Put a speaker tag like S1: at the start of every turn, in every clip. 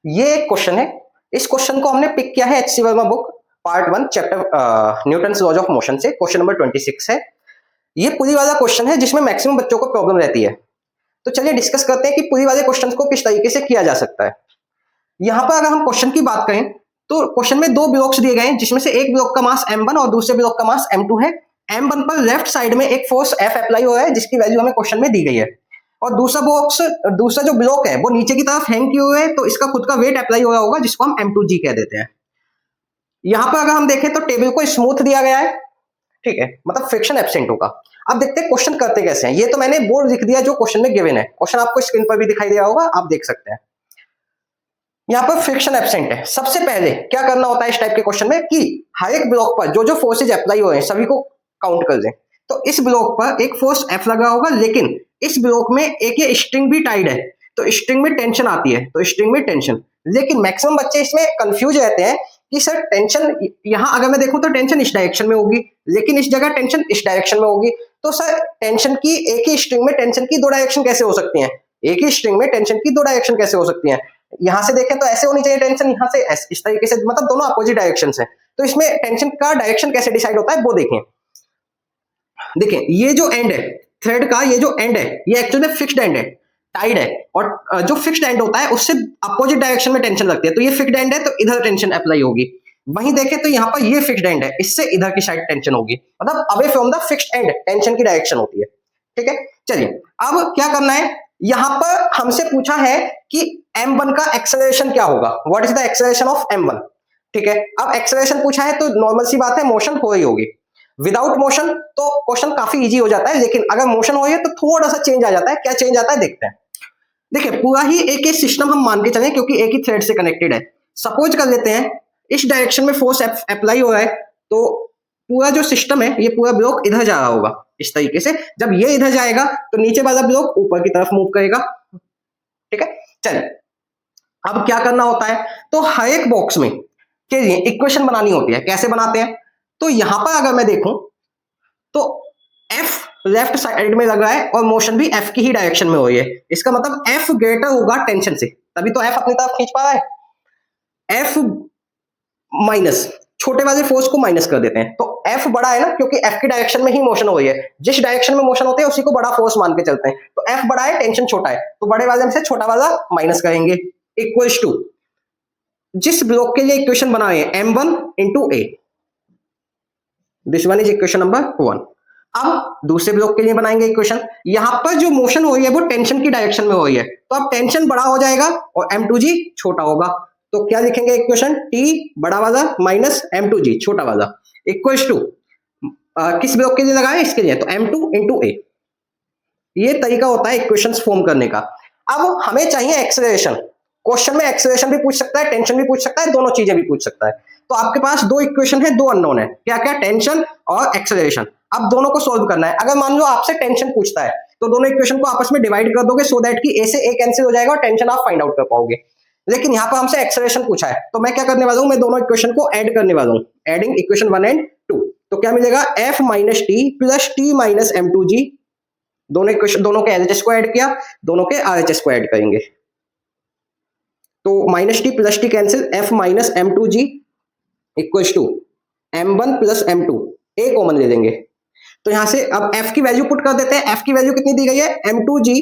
S1: ये एक क्वेश्चन है। इस क्वेश्चन को हमने पिक किया है H C Verma book part 1 chapter Newton's laws of motion से। क्वेश्चन नंबर 26 है। ये पूरी वाला क्वेश्चन है जिसमें मैक्सिमम बच्चों को प्रॉब्लम रहती है। तो चलिए डिस्कस करते हैं कि पूरी वाले क्वेश्चन को किस तरीके से किया जा सकता है। यहाँ पर अगर हम क्वेश्चन की बात करें तो क्वेश्चन में दो ब्लॉक्स दिए गए हैं, जिसमें से एक ब्लॉक का मास m1 और दूसरे ब्लॉक का मास m2 है। m1 पर लेफ्ट साइड में एक फोर्स F अप्लाई हुआ है जिसकी वैल्यू हमें क्वेश्चन में दी गई है, और दूसरा जो ब्लॉक है वो नीचे की तरफ हैंग किए हुए है, तो इसका खुद का वेट अप्लाई हुआ होगा जिसको हम m2g कह देते हैं। यहाँ पर अगर हम देखें तो टेबल को स्मूथ दिया गया है, ठीक है, मतलब फ्रिक्शन एब्सेंट होगा। अब देखते हैं क्वेश्चन करते कैसे हैं। ये तो मैंने बोर्ड लिख दिया जो क्वेश्चन में गिवन है, क्वेश्चन आपको स्क्रीन पर भी दिखाई दे रहा होगा, आप देख सकते हैं। यहाँ पर फ्रिक्शन एब्सेंट है। सबसे पहले क्या करना होता है इस टाइप के क्वेश्चन में कि हर एक ब्लॉक पर जो जो फोर्सेज अप्लाई हुए हैं सभी को काउंट कर दें। तो इस ब्लॉक पर एक फोर्स F लगा होगा, लेकिन इस ब्लॉक में एक ये स्ट्रिंग भी टाइड है, तो स्ट्रिंग में टेंशन आती है, तो स्ट्रिंग में टेंशन। लेकिन मैक्सिमम बच्चे इसमें कंफ्यूज रहते हैं कि सर टेंशन यहाँ अगर मैं देखूं तो टेंशन इस डायरेक्शन में होगी, लेकिन इस जगह टेंशन इस डायरेक्शन में होगी। तो सर टेंशन की एक ही स्ट्रिंग में टेंशन की दो डायरेक्शन कैसे हो सकती हैं? एक ही स्ट्रिंग में टेंशन की दो डायरेक्शन कैसे हो सकती हैं? यहां से देखें तो ऐसे होनी चाहिए टेंशन, यहां से इस तरीके से, मतलब दोनों अपोजिट डायरेक्शन है। तो इसमें टेंशन का डायरेक्शन कैसे डिसाइड होता है वो देखें। देखें ये जो एंड है थ्रेड का, ये जो एंड है ये एक्चुअली फिक्स्ड एंड है, टाइड है, और जो फिक्स्ड एंड होता है उससे अपोजिट डायरेक्शन में टेंशन लगती है। तो ये फिक्स्ड एंड है तो इधर टेंशन अप्लाई होगी। वहीं देखें तो यहाँ पर ये फिक्स्ड एंड है, इससे इधर की साइड टेंशन होगी, मतलब away from the fixed and tension की डायरेक्शन होती है। ठीक है, चलिए अब क्या करना है। यहां पर हमसे पूछा है कि m1 का एक्सेलरेशन क्या होगा, what is the acceleration of m1। ठीक है, अब एक्सेलरेशन पूछा है तो नॉर्मल सी बात है मोशन हो रही होगी। विदाउट मोशन तो क्वेश्चन काफी इजी हो जाता है, लेकिन अगर मोशन हो रही है तो थोड़ा सा चेंज आ जाता है। क्या चेंज आता है देखते हैं। देखिए पूरा ही एक ही सिस्टम हम मान के चलें क्योंकि एक ही थ्रेड से कनेक्टेड है। सपोज कर लेते हैं इस डायरेक्शन में फोर्स अप्लाई हो रहा है, तो पूरा जो सिस्टम है ये पूरा ब्लॉक इधर जा रहा होगा इस तरीके से। जब ये इधर जाएगा तो नीचे वाला ब्लॉक ऊपर की तरफ मूव करेगा। ठीक है, चलिए अब क्या करना होता है। तो हर एक बॉक्स में के लिए इक्वेशन बनानी होती है। कैसे बनाते हैं, तो यहां पर अगर मैं देखूं तो F लेफ्ट साइड में लग रहा है और मोशन भी F की ही डायरेक्शन में हो रही है। इसका मतलब F ग्रेटर होगा टेंशन से, तभी तो F अपनी तरफ खींच पा रहा है। F माइनस छोटे वाले फोर्स को माइनस कर देते हैं, तो F बड़ा है ना, क्योंकि F की डायरेक्शन में ही मोशन हो रही है। जिस डायरेक्शन में मोशन होते हैं उसी को बड़ा फोर्स मान के चलते हैं। तो F बड़ा है टेंशन छोटा है, तो बड़े वाले में से छोटा वाला माइनस करेंगे। इक्वल्स टू जिस ब्लॉक के लिए इक्वेशन बनाए m1 into A, this one is equation number 1। अब दूसरे ब्लॉक के लिए बनाएंगे इक्वेशन। यहां पर जो मोशन हो रही है वो टेंशन की डायरेक्शन में हो रही है, तो अब टेंशन बड़ा हो जाएगा और m2g छोटा होगा। तो क्या लिखेंगे इक्वेशन, T बड़ा वाला माइनस m2g छोटा वाला इक्वल्स टू किस ब्लॉक के लिए लगाए, इसके लिए, तो m2 इंटू ए। ये तरीका होता है इक्वेशंस फॉर्म करने का। अब हमें चाहिए एक्सेलरेशन। क्वेश्चन में एक्सेलरेशन भी पूछ सकता है, टेंशन भी पूछ सकता है, दोनों चीजें भी पूछ सकता है। तो आपके पास दो इक्वेशन है, दो अननोन है, क्या क्या, टेंशन और एक्सेलरेशन। अब दोनों को सोल्व करना है। अगर मान लो आपसे टेंशन पूछता है तो दोनों इक्वेशन को आपस में डिवाइड कर दोगे सो दैट कि ए से ए कैंसिल हो जाएगा और टेंशन आप फाइंड आउट कर पाओगे। लेकिन यहाँ पर हमसे एक्सेलरेशन पूछा है तो मैं क्या करने वाला हूँ, मैं दोनों इक्वेशन को ऐड करने वाला हूँ, एडिंग इक्वेशन 1 एंड 2। तो क्या मिलेगा, F minus T plus T minus m2g। दोनों इक्वेशन, दोनों के एलएचएस को ऐड किया, दोनों के आरएचएस को ऐड करेंगे। तो minus T plus T cancel, F minus m2g equals to m1 plus m2, A common ले लेंगे। तो यहां से अब F की वैल्यू पुट कर देते हैं। F की वैल्यू कितनी दी गई है, m2g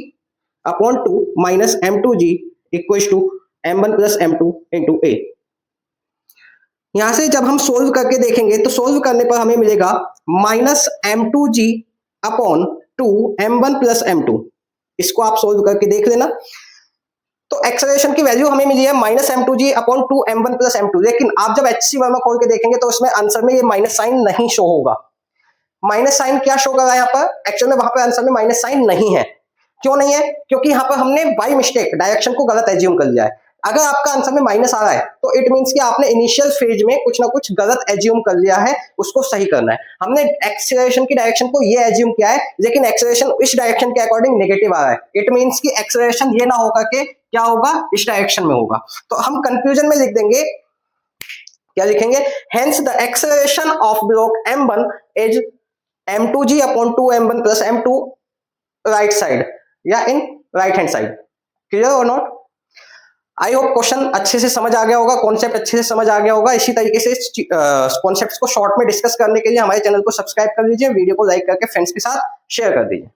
S1: upon 2 minus m2g equals to m1 plus m2 into A. यहां से जब हम सोल्व करके देखेंगे तो सोल्व करने पर हमें मिलेगा minus m2g upon 2 m1 plus m2। इसको आप सोल्व करके देख लेना। तो एक्सेलरेशन की वैल्यू हमें मिली है minus m2g upon 2 m1 plus m2। लेकिन आप जब HC वर्मा खोल के देखेंगे तो उसमें आंसर में ये माइनस साइन नहीं शो होगा। माइनस साइन क्या शो कर रहा है यहाँ पर, एक्चुअल में वहां पर आंसर में माइनस साइन नहीं है। क्यों नहीं है, क्योंकि यहाँ पर हमने बाय मिस्टेक डायरेक्शन को गलत एज्यूम कर लिया है। अगर आपका आंसर में माइनस आ रहा है तो इट मींस कि आपने इनिशियल फेज में कुछ ना कुछ गलत एज्यूम कर लिया है, उसको सही करना है। हमने एक्सेलरेशन की डायरेक्शन को ये एज्यूम किया है, लेकिन एक्सेलरेशन इस डायरेक्शन के अकॉर्डिंग नेगेटिव आ रहा है। इट मींस कि एक्सेलरेशन ये ना होकर के क्या होगा, इस डायरेक्शन में होगा। तो हम कंक्लूजन में लिख देंगे, क्या लिखेंगे, hence the acceleration of block m1 is m2g upon 2 m1 plus m2 right side या in right hand side. Clear और नॉट। आई होप क्वेश्चन अच्छे से समझ आ गया होगा, कॉन्सेप्ट अच्छे से समझ आ गया होगा। इसी तरीके से कॉन्सेप्ट्स को शॉर्ट में डिस्कस करने के लिए हमारे चैनल को सब्सक्राइब कर लीजिए, वीडियो को लाइक करके फ्रेंड्स के साथ शेयर कर दीजिए।